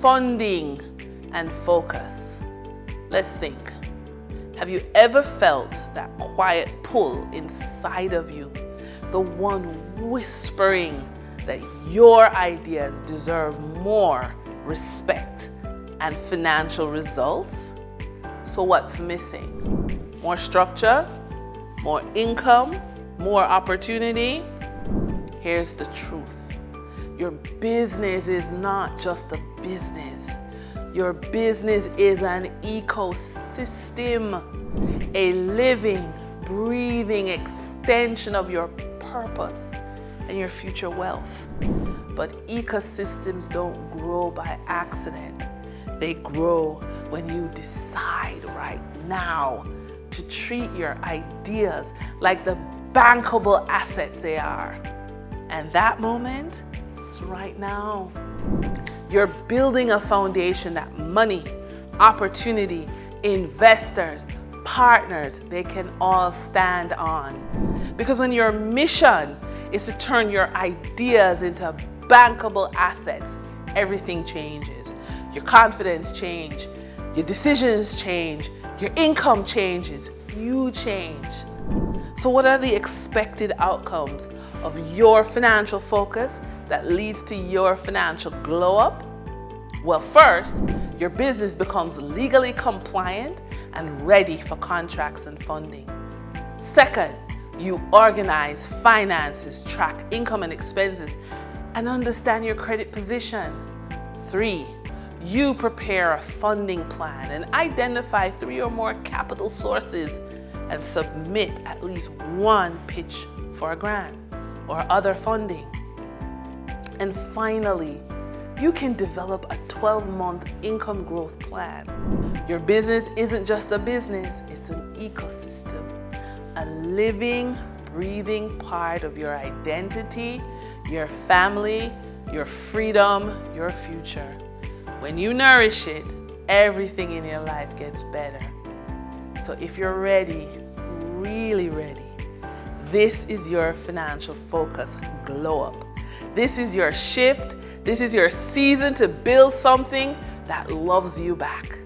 funding and focus. Let's think. Have you ever felt that quiet pull inside of you? The one whispering that your ideas deserve more respect and financial results? So what's missing? More structure? More income? More opportunity? Here's the truth. Your business is not just a business. Your business is an ecosystem, a living, breathing extension of your purpose and your future wealth. But ecosystems don't grow by accident. They grow when you decide right now to treat your ideas like the bankable assets they are. And that moment is right now. You're building a foundation that money, opportunity, investors, partners, they can all stand on. Because when your mission is to turn your ideas into bankable assets, everything changes. Your confidence changes, your decisions change, your income changes, you change. So what are the expected outcomes of your financial focus that leads to your financial glow up? Well, first, your business becomes legally compliant and ready for contracts and funding. Second, you organize finances, track income and expenses, and understand your credit position. 3, you prepare a funding plan and identify 3 or more capital sources and submit at least one pitch for a grant or other funding. And finally, you can develop a 12-month income growth plan. Your business isn't just a business, it's an ecosystem, a living, breathing part of your identity, your family, your freedom, your future. When you nourish it, everything in your life gets better. So if you're ready, really ready, this is your financial focus glow up. This is your shift. This is your season to build something that loves you back.